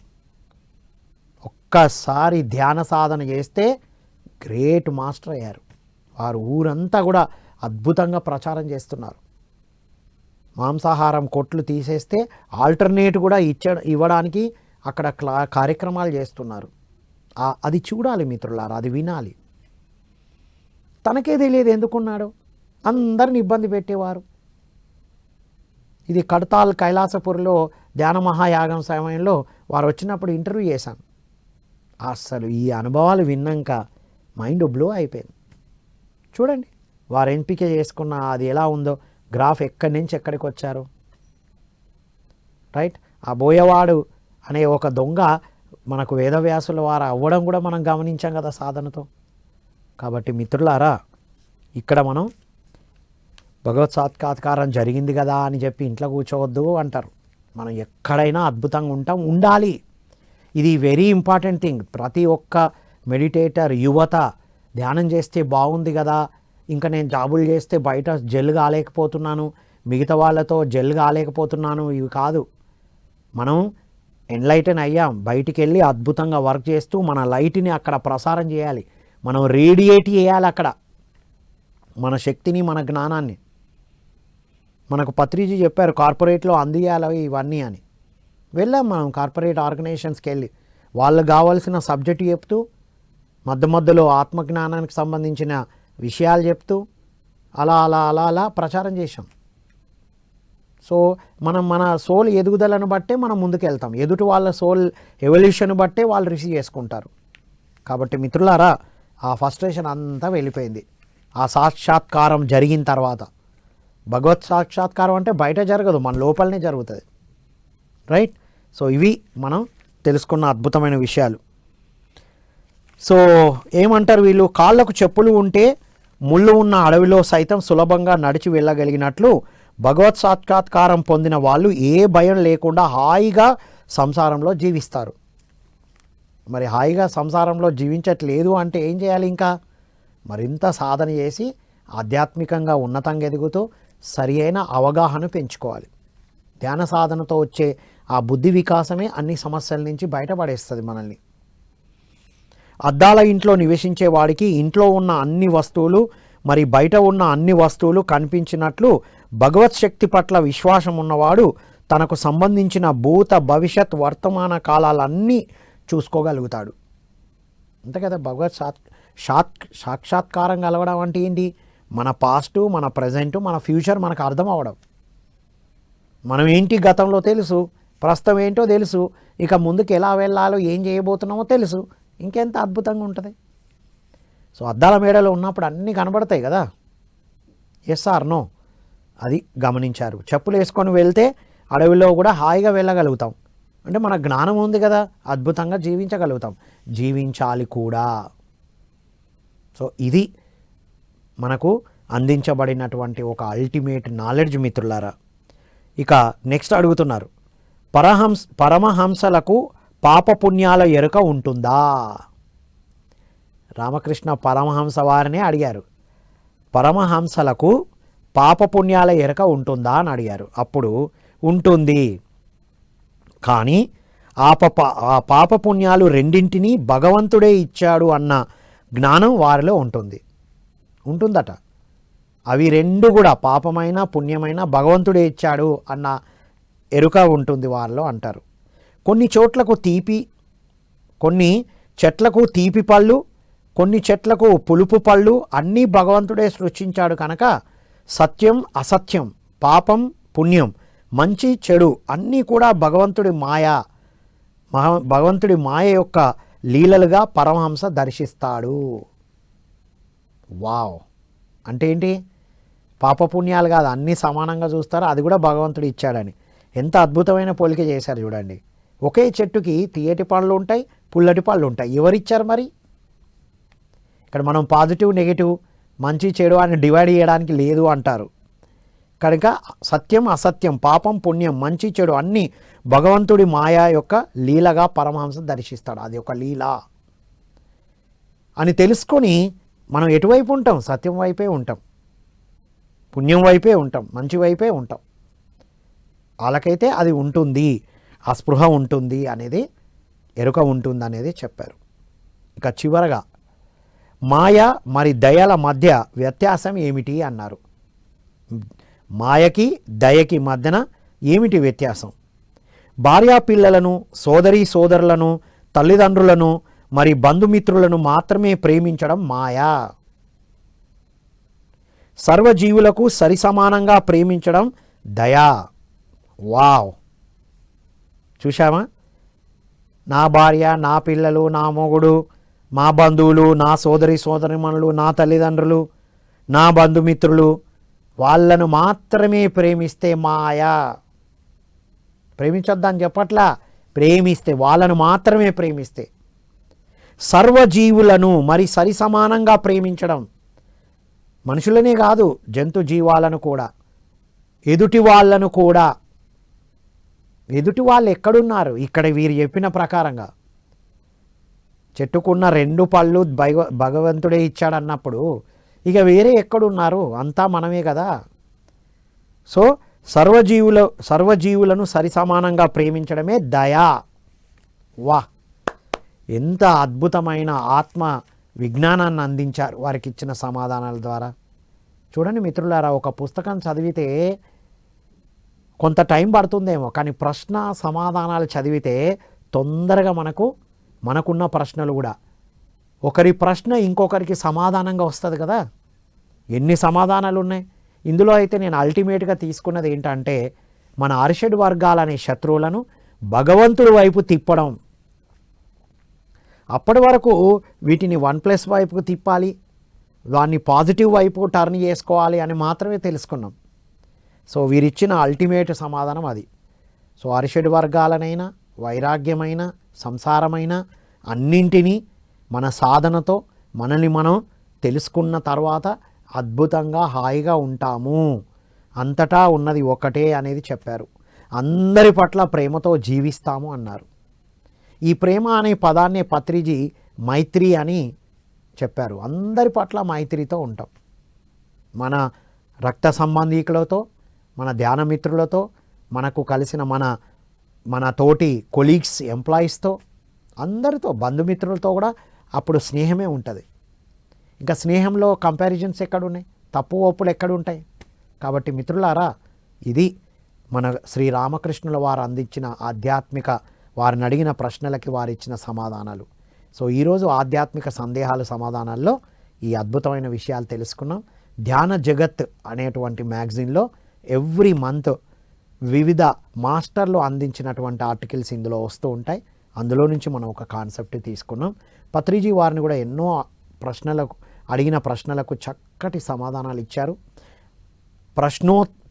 ఒక్కసారి ధ్యాన సాధన చేస్తే గ్రేట్ మాస్టర్ అయ్యారు. వారు ఊరంతా కూడా అద్భుతంగా ప్రచారం చేస్తున్నారు. మాంసాహారం కొట్లు తీసేస్తే ఆల్టర్నేట్ కూడా ఇవ్వడానికి అక్కడ కార్యక్రమాలు చేస్తున్నారు. అది చూడాలి మిత్రులారా, అది వినాలి. తనకే తెలియదు ఎందుకున్నాడో, అందరిని ఇబ్బంది పెట్టేవారు. ఇది కడతాల్ కైలాసపురిలో ధ్యాన మహాయాగం సమయంలో వారు వచ్చినప్పుడు ఇంటర్వ్యూ చేశాను. అసలు ఈ అనుభవాలు విన్నాక మైండ్ బ్లో అయిపోయింది. చూడండి, వారు ఎంపిక చేసుకున్న అది ఎలా ఉందో, గ్రాఫ్ ఎక్కడి నుంచి ఎక్కడికి వచ్చారు. రైట్, ఆ బోయవాడు అనే ఒక దొంగ మనకు వేదవ్యాసుల వారు అవ్వడం కూడా మనం గమనించాం కదా సాధనతో. కాబట్టి మిత్రులారా, ఇక్కడ మనం భగవత్ సాక్షాత్కారం జరిగింది కదా అని చెప్పి ఇంట్లో కూర్చోవద్దు అంటారు. మనం ఎక్కడైనా అద్భుతంగా ఉండాలి. ఇది వెరీ ఇంపార్టెంట్ థింగ్. ప్రతి ఒక్క మెడిటేటర్ యువత ధ్యానం చేస్తే బాగుంది కదా, ఇంకా నేను జాబులు చేస్తే బయట జెల్ కాలేకపోతున్నాను, మిగతా వాళ్ళతో జెల్ కాలేకపోతున్నాను, ఇవి కాదు. మనం ఎన్లైటన్ అయ్యాం, బయటికి వెళ్ళి అద్భుతంగా వర్క్ చేస్తూ మన లైట్ని అక్కడ ప్రసారం చేయాలి. మనం రేడియేట్ చేయాలి అక్కడ మన శక్తిని, మన జ్ఞానాన్ని. మనకు పత్రిజీ చెప్పారు కార్పొరేట్లో అందియాలి ఇవన్నీ అని. వెళ్ళాం మనం కార్పొరేట్ ఆర్గనైజేషన్స్కి వెళ్ళి వాళ్ళకు కావాల్సిన సబ్జెక్టు చెప్తూ, మధ్యలో ఆత్మజ్ఞానానికి సంబంధించిన విషయాలు చెప్తూ అలా ప్రచారం చేశాం. సో మన సోల్ ఎదుగుదలను బట్టే మనం ముందుకు వెళ్తాం. ఎదుటి వాళ్ళ సోల్ ఎవల్యూషన్ బట్టే వాళ్ళు రిసీవ్ చేసుకుంటారు. కాబట్టి మిత్రులారా, ఆ ఫ్రస్ట్రేషన్ అంతా వెళ్ళిపోయింది ఆ సాక్షాత్కారం జరిగిన తర్వాత. భగవత్ సాక్షాత్కారం అంటే బయట జరగదు, మన లోపలనే జరుగుతుంది. రైట్. సో ఇవి మనం తెలుసుకున్న అద్భుతమైన విషయాలు. సో ఏమంటారు వీళ్ళు, కాళ్ళకు చెప్పులు ఉంటే ముళ్ళు ఉన్న అడవిలో సైతం సులభంగా నడిచి వెళ్ళగలిగినట్లు భగవత్ సాక్షాత్కారం పొందిన వాళ్ళు ఏ భయం లేకుండా హాయిగా సంసారంలో జీవిస్తారు. మరి హాయిగా సంసారంలో జీవించట్లేదు అంటే ఏం చేయాలి? ఇంకా మరింత సాధన చేసి ఆధ్యాత్మికంగా ఉన్నతంగా ఎదుగుతూ సరి అయిన అవగాహన పెంచుకోవాలి. ధ్యాన సాధనతో వచ్చే ఆ బుద్ధి వికాసమే అన్ని సమస్యల నుంచి బయటపడేస్తుంది మనల్ని. అద్దాల ఇంట్లో నివసించే వాడికి ఇంట్లో ఉన్న అన్ని వస్తువులు మరి బయట ఉన్న అన్ని వస్తువులు కనిపించినట్లు భగవత్ శక్తి పట్ల విశ్వాసం ఉన్నవాడు తనకు సంబంధించిన భూత భవిష్యత్ వర్తమాన కాలాలన్నీ చూసుకోగలుగుతాడు. అంతే కదా. భగవత్ సాక్షాత్కారం కలగడం అంటే ఏంటి? మన పాస్టు, మన ప్రజెంటు, మన ఫ్యూచర్ మనకు అర్థం అవ్వడం. మనం ఏంటి గతంలో తెలుసు, ప్రస్తుతం ఏంటో తెలుసు, ఇక ముందుకు ఎలా వెళ్ళాలో ఏం చేయబోతున్నామో తెలుసు. ఇంకెంత అద్భుతంగా ఉంటుంది. సో అద్దాల మేడలో ఉన్నప్పుడు అన్నీ కనబడతాయి కదా. Yes or no? అది గమనించారు. చెప్పులు వేసుకొని వెళ్తే అడవిలో కూడా హాయిగా వెళ్ళగలుగుతాం. అంటే మన జ్ఞానం ఉంది కదా, అద్భుతంగా జీవించగలుగుతాం. జీవించాలి కూడా. సో ఇది మనకు అందించబడినటువంటి ఒక అల్టిమేట్ నాలెడ్జ్ మిత్రులారా. ఇక నెక్స్ట్ అడుగుతున్నారు, పరమహంసలకు పాపపుణ్యాల ఎరుక ఉంటుందా? రామకృష్ణ పరమహంస వారినే అడిగారు, పరమహంసలకు పాపపుణ్యాల ఎరుక ఉంటుందా అని అడిగారు. అప్పుడు ఉంటుంది, కానీ ఆ పాపపుణ్యాలు రెండింటినీ భగవంతుడే ఇచ్చాడు అన్న జ్ఞానం వారిలో ఉంటుందట. అవి రెండు కూడా, పాపమైన పుణ్యమైన భగవంతుడే ఇచ్చాడు అన్న ఎరుక ఉంటుంది వారిలో అంటారు. కొన్ని చోట్లకు కొన్ని చెట్లకు తీపి పళ్ళు, కొన్ని చెట్లకు పులుపు పళ్ళు అన్నీ భగవంతుడే సృష్టించాడు కనుక సత్యం అసత్యం, పాపం పుణ్యం, మంచి చెడు అన్నీ కూడా భగవంతుడి మాయ యొక్క లీలలుగా పరమహంస దర్శిస్తాడు. వావ్! అంటే ఏంటి? పాపపుణ్యాలు కాదు, అన్నీ సమానంగా చూస్తారు, అది కూడా భగవంతుడు ఇచ్చాడని. ఎంత అద్భుతమైన పోలిక చేశారు చూడండి. ఒకే చెట్టుకి తీయటి పళ్ళు ఉంటాయి, పుల్లటి పళ్ళు ఉంటాయి. ఎవరిచ్చారు మరి? ఇక్కడ మనం పాజిటివ్ నెగిటివ్, మంచి చెడు అని డివైడ్ చేయడానికి లేదు అంటారు. కనుక సత్యం అసత్యం, పాపం పుణ్యం, మంచి చెడు అన్నీ భగవంతుడి మాయా యొక్క లీలగా పరమహంస దర్శిస్తాడు. అది ఒక లీల అని తెలుసుకొని మనం ఎటువైపు ఉంటాం? సత్యం వైపే ఉంటాం, పుణ్యం వైపే ఉంటాం, మంచి వైపే ఉంటాం. వాళ్ళకైతే అది ఉంటుంది, ఆ స్పృహ ఉంటుంది అనేది, ఎరుక ఉంటుంది అనేది చెప్పారు. ఇక చివరగా మాయ మరి దయల మధ్య వ్యత్యాసం ఏమిటి అన్నారు. మాయకి దయకి మధ్యన ఏమిటి వ్యత్యాసం? భార్యాపిల్లలను, సోదరులను, తల్లిదండ్రులను మరి బంధుమిత్రులను మాత్రమే ప్రేమించడం మాయా. సర్వజీవులకు సరిసమానంగా ప్రేమించడం దయా. వావ్! చూశామా? నా భార్య, నా పిల్లలు, నా మొగుడు, మా బంధువులు, నా సోదరిమణులు, నా తల్లిదండ్రులు, నా బంధుమిత్రులు, వాళ్ళను మాత్రమే ప్రేమిస్తే మాయా. ప్రేమించొద్దని చెప్పట్లా, ప్రేమిస్తే, వాళ్ళను మాత్రమే ప్రేమిస్తే. సర్వజీవులను మరి సరిసమానంగా ప్రేమించడం, మనుషులనే కాదు, జంతు జీవాలను కూడా, ఎదుటి వాళ్ళను కూడా. ఎదుటి వాళ్ళు ఎక్కడున్నారు? ఇక్కడ వీరు చెప్పిన ప్రకారంగా చెట్టుకున్న 2 పళ్ళు భగవంతుడే ఇచ్చాడన్నప్పుడు ఇక వేరే ఎక్కడున్నారు? అంతా మనమే కదా. సో సర్వజీవులను సరిసమానంగా ప్రేమించడమే దయా. వా! ఎంత అద్భుతమైన ఆత్మ విజ్ఞానాన్ని అందించారు వారికి ఇచ్చిన సమాధానాల ద్వారా. చూడండి మిత్రులారా, ఒక పుస్తకం చదివితే కొంత టైం పడుతుందేమో, కానీ ప్రశ్న సమాధానాలు చదివితే తొందరగా మనకున్న ప్రశ్నలు కూడా, ఒకరి ప్రశ్న ఇంకొకరికి సమాధానంగా వస్తుంది కదా. ఎన్ని సమాధానాలు ఉన్నాయి ఇందులో. అయితే నేను అల్టిమేట్గా తీసుకున్నది ఏంటంటే, మన అరిషడ్ వర్గాలనే శత్రువులను భగవంతుడి వైపు తిప్పడం. అప్పటి వరకు వీటిని 1+ వైపుకు తిప్పాలి, దాన్ని పాజిటివ్ వైపు టర్న్ చేసుకోవాలి అని మాత్రమే తెలుసుకున్నాం. సో వీరిచ్చిన అల్టిమేట్ సమాధానం అది. సో అరిషడ్ వర్గాలనైనా, వైరాగ్యమైన, సంసారమైన అన్నింటినీ మన సాధనతో మనల్ని మనం తెలుసుకున్న తర్వాత అద్భుతంగా హాయిగా ఉంటాము. అంతటా ఉన్నది ఒకటే అనేది చెప్పారు. అందరి పట్ల ప్రేమతో జీవిస్తాము అన్నారు. ఈ ప్రేమ అనే పదాన్నే పత్రిజీ మైత్రి అని చెప్పారు. అందరి పట్ల మైత్రితో ఉంటాం. మన రక్త సంబంధీకులతో, మన ధ్యానమిత్రులతో, మనకు కలిసిన మన తోటి కొలీగ్స్, ఎంప్లాయీస్తో, అందరితో, బంధుమిత్రులతో కూడా అప్పుడు స్నేహమే ఉంటుంది. ఇంకా స్నేహంలో కంపారిజన్స్ ఎక్కడున్నాయి? తప్పు ఒప్పులు ఎక్కడుంటాయి? కాబట్టి మిత్రులారా, ఇది మన శ్రీరామకృష్ణుల వారు అందించిన ఆధ్యాత్మిక, వారిని అడిగిన ప్రశ్నలకి వారు ఇచ్చిన సమాధానాలు. సో ఈరోజు ఆధ్యాత్మిక సందేహాలు సమాధానాల్లో ఈ అద్భుతమైన విషయాలు తెలుసుకున్నాం. ధ్యాన జగత్ అనేటువంటి మ్యాగజైన్లో ఎవ్రీ మంత్ వివిధ మాస్టర్లు అందించినటువంటి ఆర్టికల్స్ ఇందులో వస్తూ ఉంటాయి. అందులో నుంచి మనం ఒక కాన్సెప్ట్ తీసుకున్నాం. పత్రిజీ వారిని కూడా ఎన్నో అడిగిన ప్రశ్నలకు చక్కటి సమాధానాలు ఇచ్చారు.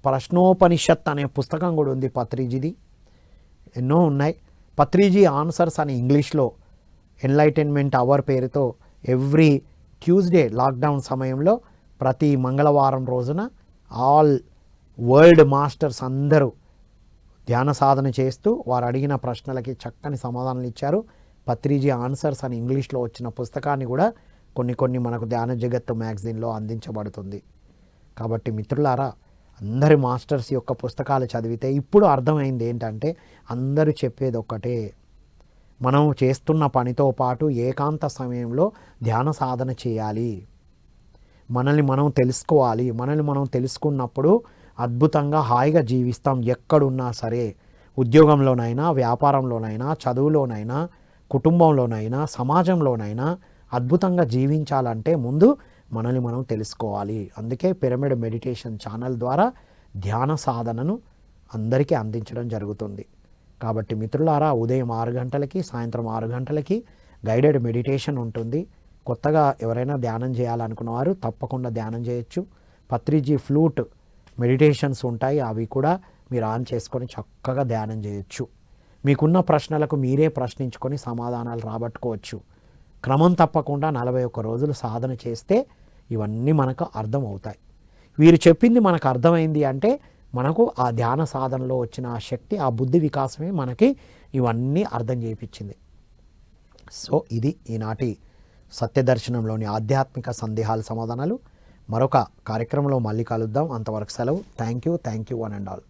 ప్రశ్నోపనిషత్ అనే పుస్తకం కూడా ఉంది పత్రిజీది, ఎన్నో ఉన్నాయి. పత్రిజీ ఆన్సర్స్ అని ఇంగ్లీష్లో ఎన్లైటన్మెంట్ అవర్ పేరుతో ఎవ్రీ ట్యూస్డే లాక్డౌన్ సమయంలో ప్రతి మంగళవారం రోజున ఆల్ వరల్డ్ మాస్టర్స్ అందరూ ధ్యాన సాధన చేస్తూ వారు అడిగిన ప్రశ్నలకి చక్కని సమాధానాలు ఇచ్చారు. పత్రిజీ ఆన్సర్స్ అని ఇంగ్లీష్లో వచ్చిన పుస్తకాన్ని కూడా కొన్ని మనకు ధ్యాన జగత్తు మ్యాగజైన్లో అందించబడుతుంది. కాబట్టి మిత్రులారా, అందరి మాస్టర్స్ యొక్క పుస్తకాలు చదివితే ఇప్పుడు అర్థమైంది ఏంటంటే, అందరూ చెప్పేది ఒక్కటే, మనం చేస్తున్న పనితో పాటు ఏకాంత సమయంలో ధ్యాన సాధన చేయాలి, మనల్ని మనం తెలుసుకోవాలి. మనల్ని మనం తెలుసుకున్నప్పుడు అద్భుతంగా హాయిగా జీవిస్తాం. ఎక్కడున్నా సరే, ఉద్యోగంలోనైనా, వ్యాపారంలోనైనా, చదువులోనైనా, కుటుంబంలోనైనా, సమాజంలోనైనా అద్భుతంగా జీవించాలంటే ముందు మనల్ని మనం తెలుసుకోవాలి. అందుకే పిరమిడ్ మెడిటేషన్ ఛానల్ ద్వారా ధ్యాన సాధనను అందరికీ అందించడం జరుగుతుంది. కాబట్టి మిత్రులారా, ఉదయం 6 గంటలకి, సాయంత్రం 6 గంటలకి గైడెడ్ మెడిటేషన్ ఉంటుంది. కొత్తగా ఎవరైనా ధ్యానం చేయాలనుకున్న వారు తప్పకుండా ధ్యానం చేయొచ్చు. పత్రిజీ ఫ్లూట్ మెడిటేషన్స్ ఉంటాయి, అవి కూడా మీరు ఆన్ చేసుకొని చక్కగా ధ్యానం చేయొచ్చు. మీకున్న ప్రశ్నలకు మీరే ప్రశ్నించుకొని సమాధానాలు రాబట్టుకోవచ్చు. క్రమం తప్పకుండా 41 రోజులు సాధన చేస్తే ఇవన్నీ మనకు అర్థం అవుతాయి. వీరు చెప్పింది మనకు అర్థమైంది అంటే మనకు ఆ ధ్యాన సాధనలో వచ్చిన ఆ శక్తి, ఆ బుద్ధి వికాసమే మనకి ఇవన్నీ అర్థం చేయించింది. సో ఇది ఈనాటి సత్యదర్శనంలోని ఆధ్యాత్మిక సందేహాల సమాధానాలు. మరొక కార్యక్రమంలో మళ్ళీ కలుద్దాం. అంతవరకు సెలవు. Thank you one and all.